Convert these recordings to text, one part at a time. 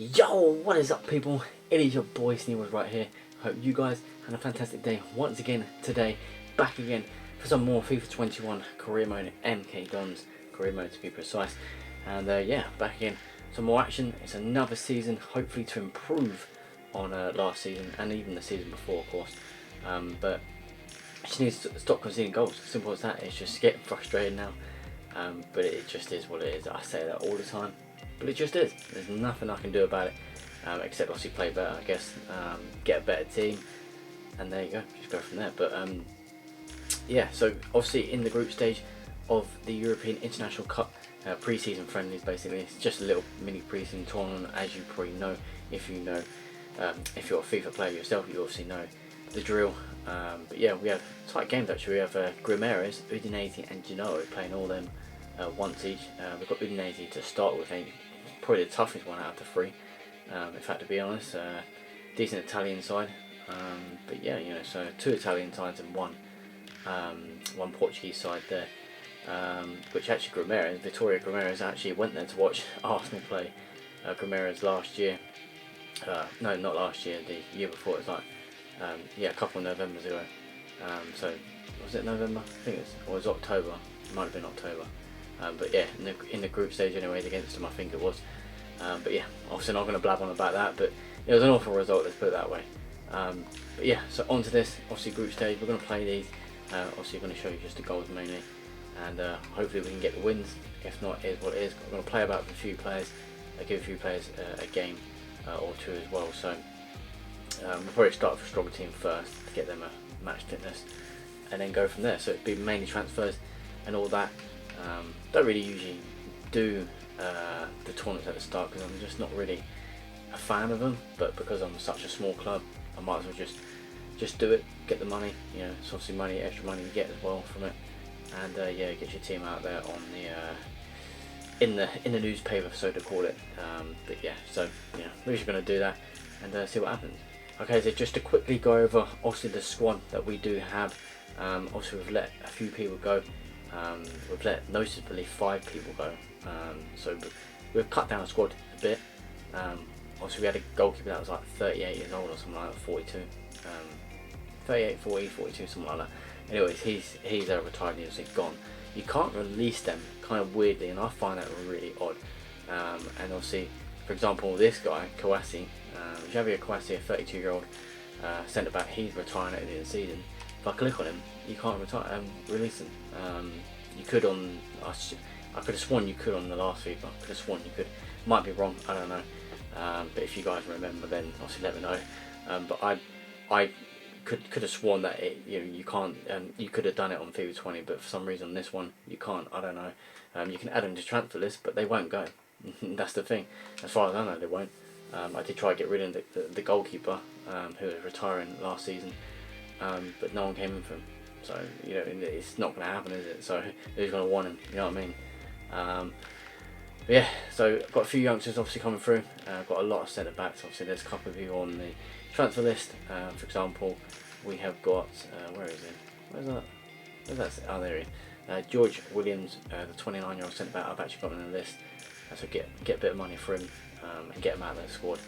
Yo, what is up, people? It is your boy Sneebles right here. Hope you guys had a fantastic day once again today. Back again for some more FIFA 21 career mode, MK Dons career mode to be precise. And yeah, back again. Some more action. It's another season, hopefully to improve on last season and even the season before, of course. But I just need to stop conceding goals. Simple as that. It's just getting frustrated now. But it just is what it is. I say that all the time. But it just is. There's nothing I can do about it, except obviously play better, I guess, get a better team, and there you go, just go from there. But yeah, so obviously in the group stage of the European International Cup, pre-season friendlies basically. It's just a little mini pre-season tournament, as you probably know. If you know, if you're a FIFA player yourself, you obviously know the drill. But yeah, we have tight games actually. We have Grimeres, Udinese and Genoa playing all them once each. We've got Udinese to start with, I think probably the toughest one out of the three. In fact, to be honest, decent Italian side. But yeah, you know, so two Italian sides and one Portuguese side there. Which actually Vittorio Grimeres actually went there to watch Arsenal play Grimeres last year. No, not last year, the year before. It was like yeah, a couple of Novembers ago. So was it November? I think it was October. It might have been October. But yeah, in the group stage anyways against them, I think it was. But yeah, obviously not going to blab on about that, but it was an awful result, let's put it that way. But yeah, so on to this, obviously group stage, we're going to play these. Obviously going to show you just the goals mainly, and hopefully we can get the wins. If not, it is what it is. We're going to play about with a few players, give a few players a game or two as well. So we'll probably start with a stronger team first to get them a match fitness, and then go from there. So it'd be mainly transfers and all that. Don't really usually do the tournaments at the start because I'm just not really a fan of them, but because I'm such a small club, I might as well just do it, get the money. You know, it's obviously money, extra money you get as well from it, and yeah, get your team out there on the in the newspaper, so to call it. But yeah, so you know, we're just going to do that and see what happens. Okay, so just to quickly go over obviously the squad that we do have. Obviously we've let a few people go. We've let noticeably 5 people go, so we've cut down the squad a bit. Obviously we had a goalkeeper that was like 38 years old or something like that, 42, 38, 40, 42, something like that. Anyways, he's retired and he's gone. You can't release them, kind of weirdly, and I find that really odd. And obviously, for example, this guy, Kouassi, Javier Kouassi, a 32-year-old centre back, he's retiring at the end of the season. If I click on him, you can't release him. You could on, I could have sworn you could on the last FIFA. I could have sworn you could. Might be wrong, I don't know. But if you guys remember, then obviously let me know. But I could have sworn that you can't. You could have done it on FIFA 20, but for some reason on this one you can't. I don't know. You can add them to transfer list, but they won't go. That's the thing. As far as I know, they won't. I did try to get rid of the goalkeeper who was retiring last season. But no one came in for him, so you know it's not going to happen, is it? So who's going to want him? You know what I mean? But yeah, so I've got a few youngsters obviously coming through. I've got a lot of centre backs. Obviously, there's a couple of you on the transfer list. For example, we have got where is he? Where's that? Oh, there he is. George Williams, the 29-year-old centre back. I've actually got him on the list, so get a bit of money for him and get him out of the squad.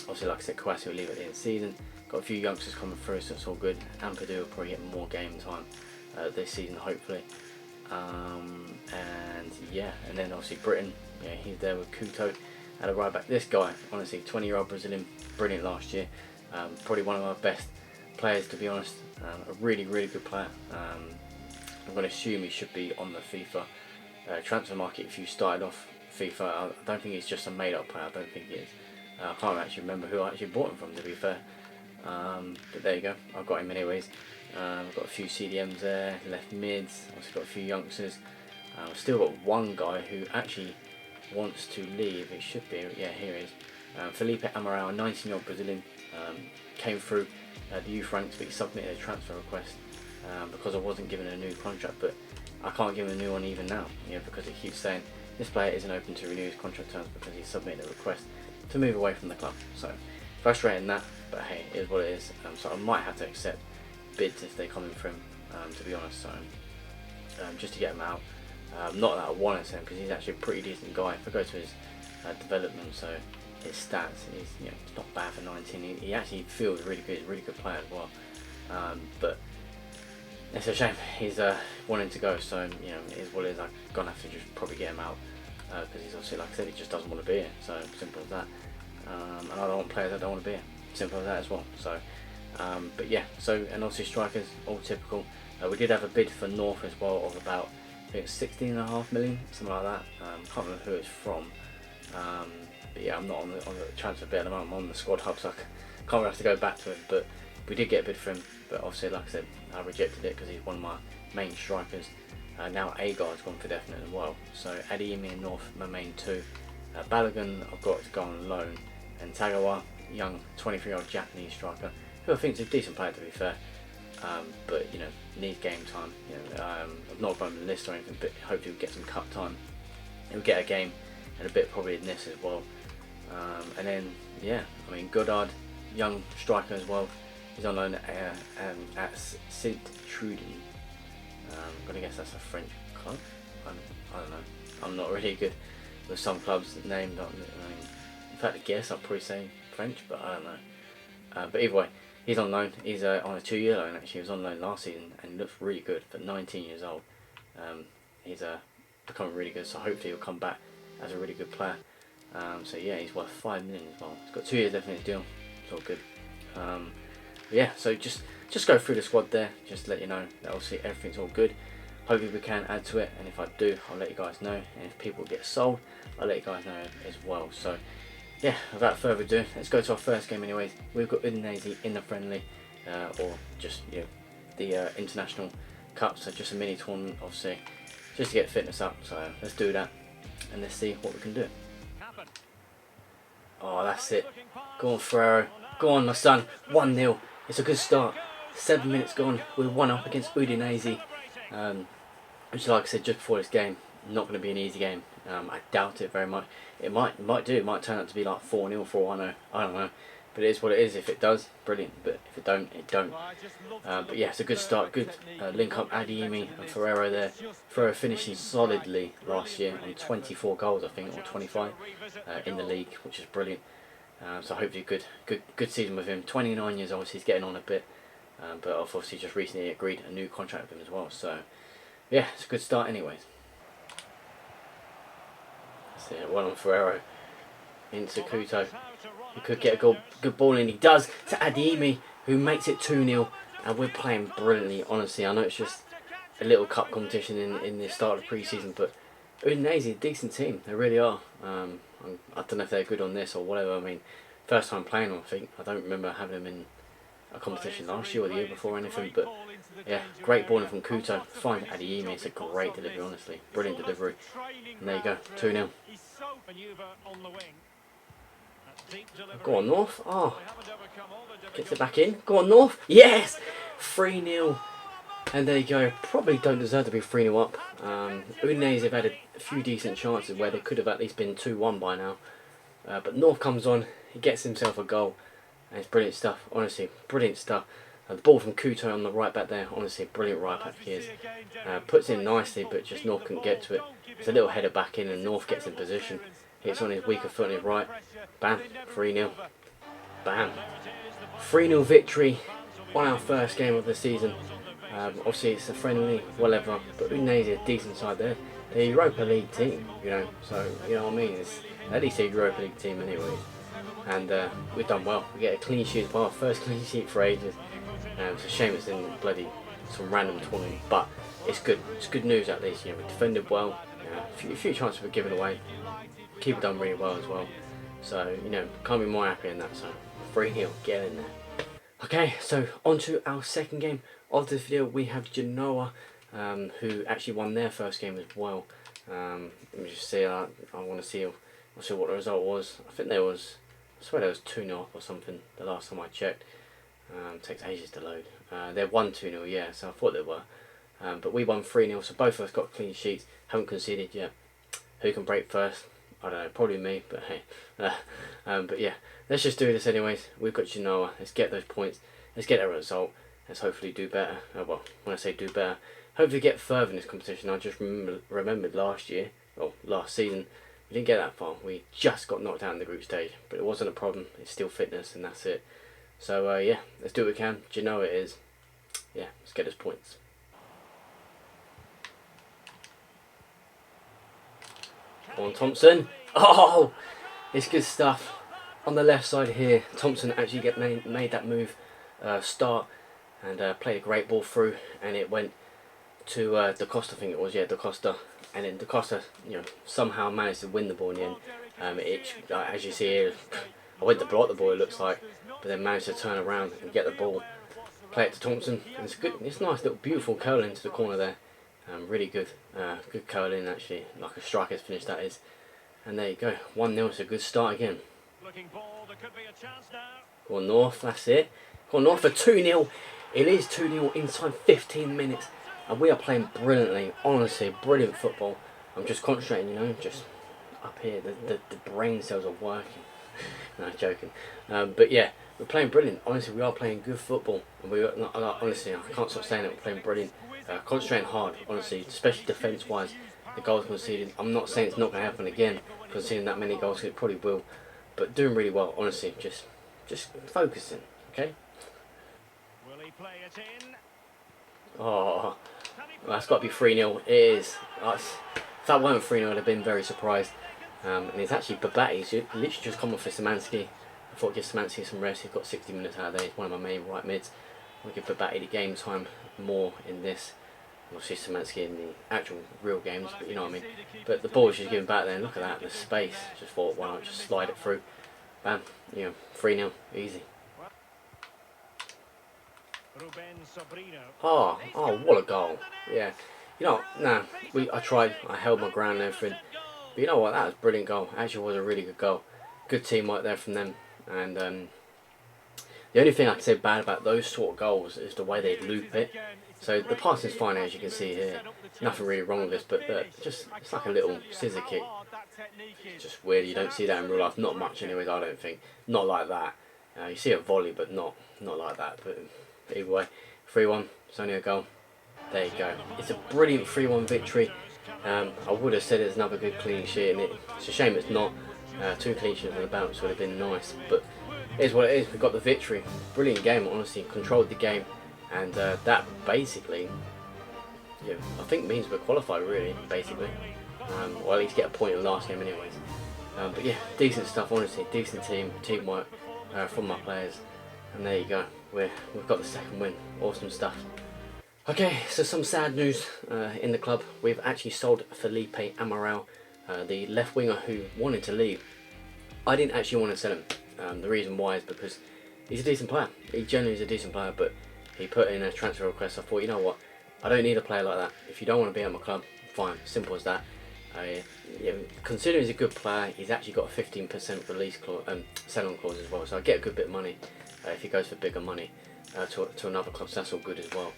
Obviously, like I said, Kouassi will leave at the end of the season. Got a few youngsters coming through, so it's all good. Ampadu will probably get more game time this season, hopefully. And yeah, and then obviously Britain, yeah, he's there with Couto at a right back. This guy, honestly, 20-year-old Brazilian, brilliant last year. Probably one of our best players, to be honest. A really, really good player. I'm going to assume he should be on the FIFA transfer market if you started off FIFA. I don't think he's just a made-up player. I don't think he is. I can't actually remember who I actually bought him from, to be fair. But there you go, I've got him anyways. I've got a few CDMs there, left mids, I've got a few youngsters. I've still got one guy who actually wants to leave. It should be, yeah, here he is. Felipe Amaral, a 19-year-old Brazilian, came through the youth ranks, but he submitted a transfer request because I wasn't given a new contract, but I can't give him a new one even now, you know, because it keeps saying this player isn't open to renew his contract terms because he submitted a request to move away from the club. So frustrating that, but hey, it is what it is. So I might have to accept bids if they come in for him, to be honest. So just to get him out. Not that I want to send him because he's actually a pretty decent guy. If I go to his development, so his stats is, you know, it's not bad for 19. He actually feels really good. He's a really good player as well. But it's a shame he's wanting to go. So, you know, it is what it is. I'm gonna have to just probably get him out because he's obviously, like I said, he just doesn't want to be here. So simple as that. And I don't want players that don't want to be here. Simple as that as well. So, but yeah. So, and obviously strikers, all typical. We did have a bid for North as well of about, I think it's 16.5 million, something like that. Can't remember who it's from. But yeah, I'm not on the transfer bit at the moment. I'm on the squad hub, so I can't really have to go back to it. But we did get a bid for him. But obviously, like I said, I rejected it because he's one of my main strikers. Now Agar's gone for definite as well. So Adeyemi and North, my main two. Balogun, I've got to go on loan. And Tagawa, young 23-year-old Japanese striker, who I think is a decent player to be fair. But you know, needs game time. You know, I've not got him on the list or anything, but hopefully we'll get some cup time. He'll get a game and a bit probably in this as well. And then yeah, I mean Godard, young striker as well. He's on loan at Saint Trudy. I'm gonna guess that's a French club. I don't know. I'm not really good with some clubs named. In fact, I guess I'll probably say French, but I don't know. But either way, he's on loan. He's on a 2-year loan actually. He was on loan last season and he looks really good for 19 years old. He's becoming really good, so hopefully he'll come back as a really good player. So yeah, he's worth 5 million as well. He's got 2 years left in his deal. It's all good. Yeah, so just go through the squad there. Just to let you know that obviously everything's all good. Hopefully we can add to it, and if I do, I'll let you guys know. And if people get sold, I'll let you guys know as well. So yeah, without further ado, let's go to our first game anyways. We've got Udinese in the friendly, or just, you know, the international cup, so just a mini tournament obviously, just to get fitness up. So let's do that and let's see what we can do. Oh, that's it. Go on, Ferrero. Go on, my son. 1-0. It's a good start. 7 minutes gone. We're 1-up against Udinese. Which, like I said just before this game, not going to be an easy game. I doubt it very much. It might do. It might turn out to be like 4-0, 4-1. I don't know. But it is what it is. If it does, brilliant. But if it don't, it don't. But yeah, it's a good start. Good link up Adeyemi and Ferrero there. Ferrero finishing solidly last year on 24 goals, I think, or 25 in the league, which is brilliant. So hopefully good season with him. 29 years old, so he's getting on a bit. But obviously just recently agreed a new contract with him as well. So yeah, it's a good start anyways. That's it, one on Ferrero. Into Kuto. He could get a good ball in. He does to Adeyemi, who makes it 2-0. And we're playing brilliantly, honestly. I know it's just a little cup competition in the start of pre-season, but Udinese, a decent team. They really are. I don't know if they're good on this or whatever. I mean, first time playing them, I think. I don't remember having them in a competition last year or the year before or anything, but yeah, great balling from Kuto. Find Adeyemi, it's a great delivery, honestly. Brilliant delivery. And there you go, 2-0. Go on, North. Oh, gets it back in. Go on, North. Yes! 3-0. And there you go. Probably don't deserve to be 3-0 up. Udinese have had a few decent chances where they could have at least been 2-1 by now. But North comes on. He gets himself a goal. And it's brilliant stuff. Honestly, brilliant stuff. The ball from Kuto on the right back there. Honestly, brilliant right back he is. Puts in nicely, but just North couldn't get to it. It's a little header back in and North gets in position. Hits on his weaker foot on his right. Bam. 3-0. Bam. 3-0 victory on our first game of the season. Obviously it's a friendly, whatever, but Udinese is a decent side there. They're a Europa League team, you know, so, you know what I mean, it's at least a Europa League team anyways. And we've done well. We get a clean sheet as well, first clean sheet for ages. It's a shame it's in bloody some random tournament, but it's good. It's good news at least, you know, we defended well, a few chances were given away. Keeper done really well as well. So, you know, can't be more happy in that, so 3-0, get in there. Okay, so on to our second game of this video. We have Genoa, who actually won their first game as well. Let me just see, I want to see what the result was. I think I swear there was 2-0 up or something the last time I checked. Takes ages to load. They're 1-2-0, yeah, so I thought they were. But we won 3-0, so both of us got clean sheets, haven't conceded yet. Who can break first? I don't know, probably me, but hey. But yeah, let's just do this anyways. We've got Genoa, let's get those points, let's get a result, let's hopefully do better. Well, when I say do better, hopefully get further in this competition. I just remembered last year, or last season, We didn't get that far. We just got knocked out in the group stage, but it wasn't a problem. It's still fitness, and that's it. So yeah, let's do what we can. Do you know it is? Yeah, let's get us points. Come on, Thompson. Oh, it's good stuff. On the left side here, Thompson actually made that move, start, and played a great ball through, and it went to Da Costa, I think it was, yeah, Da Costa, and then Da Costa, somehow managed to win the ball in the end. As you see here, I went to block the ball, it looks like, but then managed to turn around and get the ball, play it to Thompson, and it's nice little beautiful curling into the corner there. Really good, good curling actually, like a striker's finish that is. And there you go, 1-0, it's a good start again. Go on North, that's it. Go on North for 2-0. It is 2-0 inside 15 minutes. And we are playing brilliantly, honestly, brilliant football. I'm just concentrating, just up here, the brain cells are working. No, joking. But yeah, we're playing brilliant. Honestly, we are playing good football. And honestly, I can't stop saying it, we're playing brilliant. Concentrating hard, honestly, especially defence-wise. The goals conceded, I'm not saying it's not going to happen again, conceding that many goals, it probably will. But doing really well, honestly, just focusing, okay? Will he play it in? Oh, that's got to be 3-0. It is. If that weren't 3-0, I'd have been very surprised. And it's actually Babati. He's literally just come off for Szymanski. I thought I'd give Szymanski some rest. He's got 60 minutes out of there. He's one of my main right mids. I'll give Babati the game time more in this. Obviously Szymanski in the actual real games, but you know what I mean. But the ball was just given back there, and look at that, the space. Just thought, why not just slide it through. Bam, 3-0, easy. Oh, what a goal. Yeah. I tried, I held my ground and everything. But you know what, that was a brilliant goal. Actually was a really good goal. Good teamwork there from them. And the only thing I can say bad about those sort of goals is the way they loop it. So the passing's fine, as you can see here. Nothing really wrong with this, but it's like a little scissor kick. It's just weird, you don't see that in real life. Not much anyways, I don't think. Not like that. You see a volley, but not like that. But either way, 3-1, it's only a goal. There you go. It's a brilliant 3-1 victory. I would have said it's another good clean sheet, and it's a shame it's not. 2 clean sheets on the bounce would have been nice, but it is what it is. We got the victory. Brilliant game, honestly. Controlled the game, and that basically, I think means we're qualified, really, basically. Or at least get a point in the last game anyways. But yeah, decent stuff, honestly. Decent teamwork from my players. And there you go. We've got the second win. Awesome stuff. Okay, so some sad news in the club. We've actually sold Felipe Amaral, the left winger who wanted to leave. I didn't actually want to sell him. The reason why is because he's a decent player. He generally is a decent player, but he put in a transfer request. I thought, you know what, I don't need a player like that. If you don't want to be at my club, fine, simple as that. Considering he's a good player, he's actually got a 15% release clause, sell-on clause as well. So I get a good bit of money if he goes for bigger money to another club. So that's all good as well.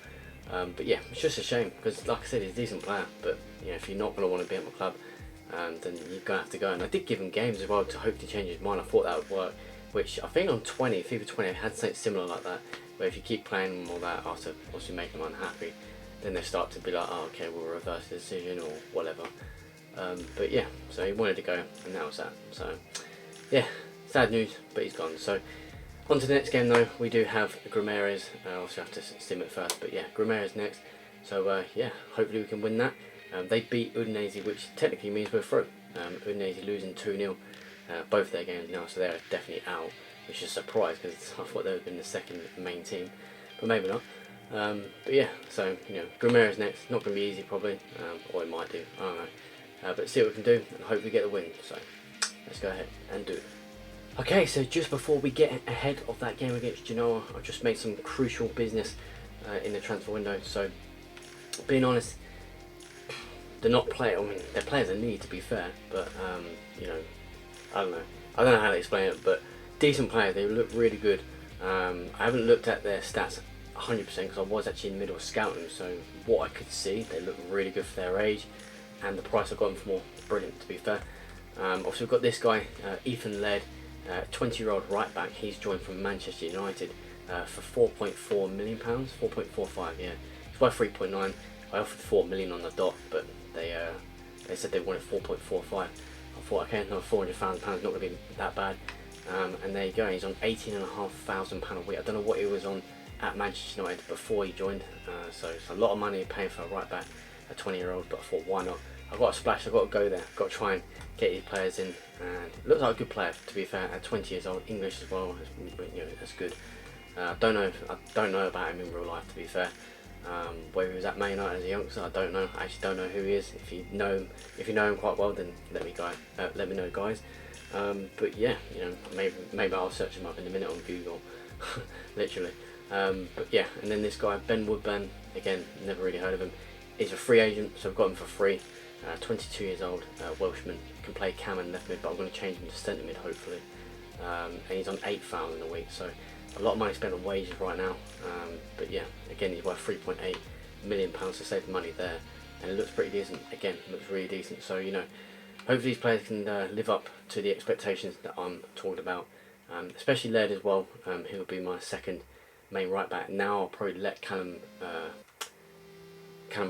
But yeah, it's just a shame because, like I said, he's a decent player. But if you're not going to want to be at my club, then you're going to have to go. And I did give him games as well to hope to change his mind. I thought that would work. Which I think on FIFA 20, I had something similar like that. Where if you keep playing them all that after obviously making them unhappy, then they start to be like, oh, okay, we'll reverse the decision or whatever. But yeah, so he wanted to go, and that was that. So yeah, sad news, but he's gone. So on to the next game though. We do have Grimares. Obviously I have to sim it first, but yeah, Grimares next. So yeah, hopefully we can win that. They beat Udinese, which technically means we're through. Udinese losing 2-0 both their games now, so they're definitely out, which is a surprise because I thought they would have been the second main team, but maybe not. But yeah, so Grimares next. Not going to be easy probably, or it might do. I don't know. But see what we can do and hopefully get the win. So let's go ahead and do it. Okay, so just before we get ahead of that game against Genoa, I've just made some crucial business in the transfer window. So being honest, they're not players. I mean, they're players that need, to be fair, but I don't know how to explain it, but decent players. They look really good. I haven't looked at their stats 100% because I was actually in the middle of scouting. So what I could see, they look really good for their age. And the price I got them for, brilliant, to be fair. Also we've got this guy, Ethan Led, 20-year-old right back. He's joined from Manchester United for £4.4 million, 4.45, yeah. He's worth 3.9. I offered 4 million on the dot, but they said they wanted 4.45. I thought, okay, another £400,000, not going to be that bad. And there you go, he's on £18,500 a week. I don't know what he was on at Manchester United before he joined, so it's a lot of money paying for a right back, a 20-year-old, but I thought, why not? I've got to splash, I've got to go there, I've got to try and get these players in, and looks like a good player, to be fair, at 20 years old, English as well, you know, that's good. I don't know about him in real life, to be fair. Where he was at Man United as a youngster, I don't know. I actually don't know who he is. If you know him quite well, then let me know, guys. But yeah, you know, maybe I'll search him up in a minute on Google, literally. But yeah, and then this guy Ben Woodburn, again, never really heard of him. He's a free agent, so I've got him for free. 22 years old, Welshman, can play cam and left mid, but I'm going to change him to centre mid hopefully. And he's on £8,000 a week, so a lot of money spent on wages right now. But yeah, again, he's worth £3.8 million to save money there, and it looks pretty decent. Again, looks really decent. So you know, hopefully these players can live up to the expectations that I'm talking about. Especially Laird as well. He'll be my second main right back. Now I'll probably let Callum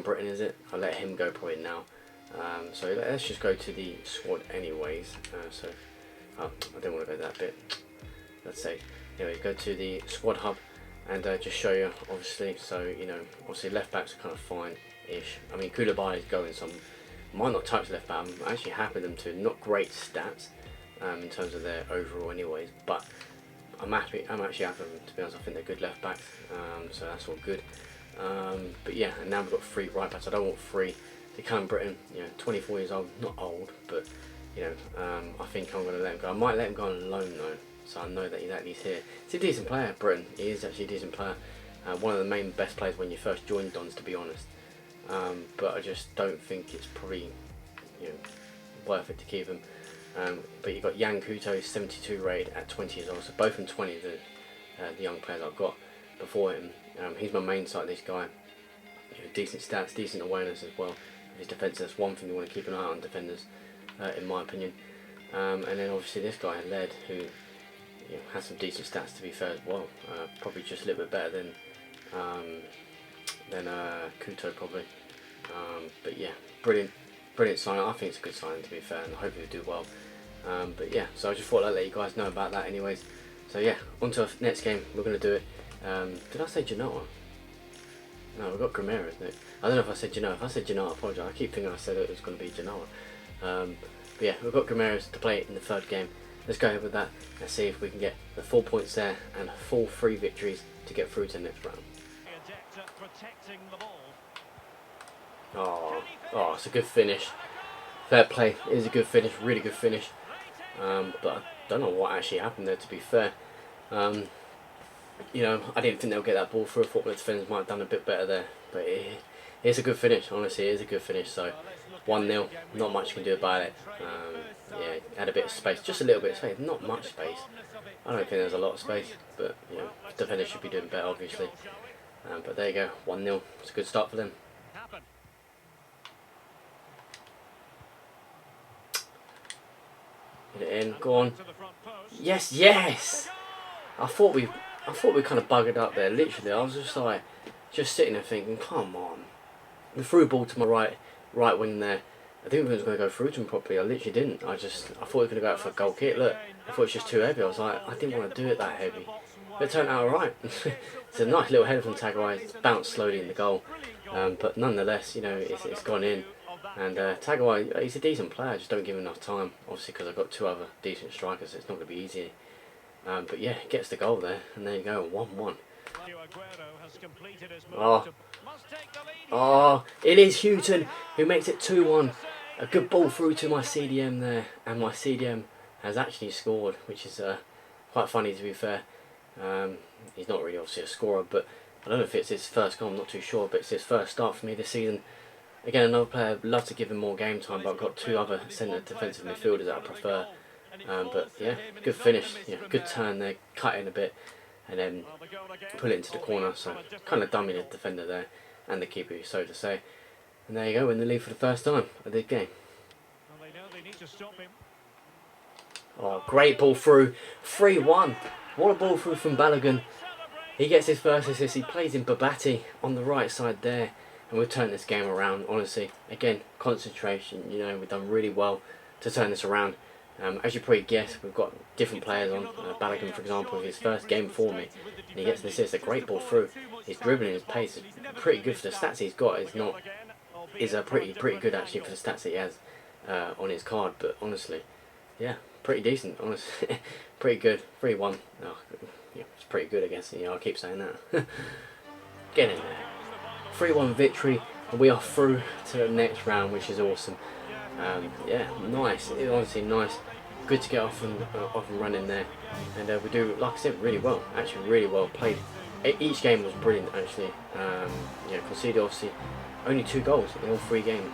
Britton, is it? I'll let him go probably now. So let's just go to the squad anyways. I didn't want to go that bit. Let's say, anyway, go to the squad hub and just show you, obviously. So you know, obviously left backs are kind of fine-ish. I mean, Koulibaly is going some. Might not touch left back. I'm actually happy with them too. Not great stats in terms of their overall, anyways. But I'm actually happy with them, to be honest. I think they're good left backs. So that's all good. But yeah, and now we've got 3 right backs. I don't want 3. To Callum Britton, you know, 24 years old, not old, but you know, I think I'm going to let him go. I might let him go on loan though, so I know that he's at least here. He's a decent player, Britton. He is actually a decent player. One of the main best players when you first joined Dons, to be honest. But I just don't think it's probably, you know, worth it to keep him. But you've got Yan Couto, 72 rated at 20 years old, so both in 20, the young players I've got before him. He's my main side, this guy. You know, decent stats, decent awareness as well. His defence, that's one thing you want to keep an eye on defenders, in my opinion. And then obviously this guy, Laird, who, you know, has some decent stats, to be fair as well. Probably just a little bit better than Couto probably. But yeah, brilliant sign. I think it's a good sign, to be fair, and I hope he'll do well. But yeah, so I just thought I'd let you guys know about that anyways. So yeah, on to our next game. We're going to do it. Did I say Genoa? No, we've got Gramera, isn't it? I don't know if I said Genoa. If I said Genoa, I apologise. I keep thinking I said it was going to be Genoa. But yeah, we've got Gramera to play in the 3rd game. Let's go ahead with that and see if we can get the 4 points there and full 3 victories to get through to the next round. Oh, it's a good finish. Fair play. It is a good finish, really good finish. But I don't know what actually happened there, to be fair. You know, I didn't think they'll get that ball through. I thought the defenders might have done a bit better there. But it's a good finish, honestly, it is a good finish. So 1-0, not much you can do about it. Yeah, had a bit of space, just a little bit of space, not much space. I don't think there's a lot of space, but you know, defenders should be doing better, obviously. But there you go, 1-0. It's a good start for them. Get it in, go on. Yes, yes! I thought we kind of buggered up there. Literally, I was just sitting there thinking, come on. The through ball to my right wing there. I didn't think it was going to go through to him properly. I literally didn't. I thought it was going to go out for a goal kick. Look, I thought it was just too heavy. I was like, I didn't want to do it that heavy. But it turned out alright. It's a nice little header from Taguai. It's bounced slowly in the goal. But nonetheless, you know, it's gone in. And Taguai, he's a decent player. Just don't give him enough time. Obviously, because I've got 2 other decent strikers, so it's not going to be easy. But yeah, gets the goal there, and there you go, 1-1. Oh, it is Houghton who makes it 2-1. A good ball through to my CDM there, and my CDM has actually scored, which is quite funny, to be fair. He's not really obviously a scorer, but I don't know if it's his first goal, I'm not too sure, but it's his first start for me this season. Again, another player, I'd love to give him more game time, but I've got 2 other centre defensive midfielders that I prefer. But yeah, good finish, good turn there, cut in a bit and then pull it into the corner, so kind of dummy the defender there and the keeper, so to say. And there you go, in the lead for the first time of this game. Oh, great ball through, 3-1. What a ball through from Balogun. He gets his first assist, he plays in Babati on the right side there, and we've turned this game around, honestly. Again, concentration, you know, we've done really well. to turn this around. As you probably guessed, we've got different players on. Balogun, for example, his first game for me, and he gets an assist, a great ball through. His dribbling, his pace is pretty good for the stats he's got. Is pretty good actually for the stats that he has on his card. But honestly, yeah, pretty decent. Honestly, pretty good. 3-1. Oh, yeah, it's pretty good, I guess. You know, I'll keep saying that. Get in there. 3-1 victory, and we are through to the next round, which is awesome. Yeah, nice. It's honestly nice. Good to get off and running there, and we do, like I said, really well. Actually, really well played. Each game was brilliant. Actually, yeah, conceded obviously only 2 goals in all 3 games.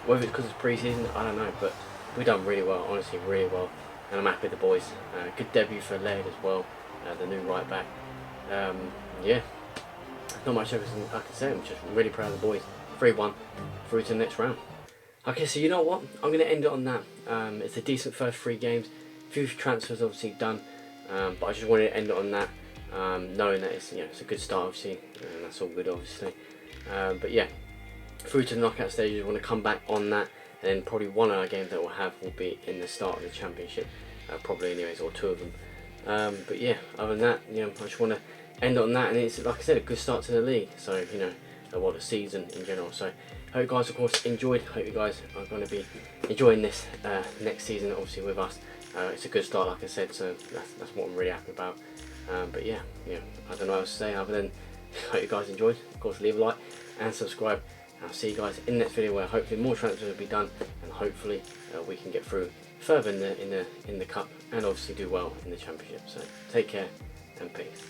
Whether it's because it's pre-season, I don't know, but we done really well. Honestly, really well, and I'm happy with the boys. Good debut for Laird as well, the new right back. Yeah, not much else I can say. I'm just really proud of the boys. 3-1 through to the next round. Okay, so you know what? I'm going to end it on that. It's a decent first 3 games. A few transfers obviously done, but I just wanted to end it on that, knowing that it's, you know, it's a good start obviously, and that's all good obviously. But yeah, through to the knockout stages, I want to come back on that, and then probably one of our games that we'll have will be in the start of the championship, probably anyways, or 2 of them. But yeah, other than that, you know, I just want to end on that, and it's, like I said, a good start to the league. So you know, well, the season in general. So hope you guys, of course, enjoyed. Hope you guys are going to be enjoying this next season, obviously with us. It's a good start, like I said, so that's what I'm really happy about. But yeah, I don't know what else to say other than hope you guys enjoyed. Of course, leave a like and subscribe. I'll see you guys in the next video where hopefully more transfers will be done, and hopefully we can get through further in the cup, and obviously do well in the championship. So take care and peace.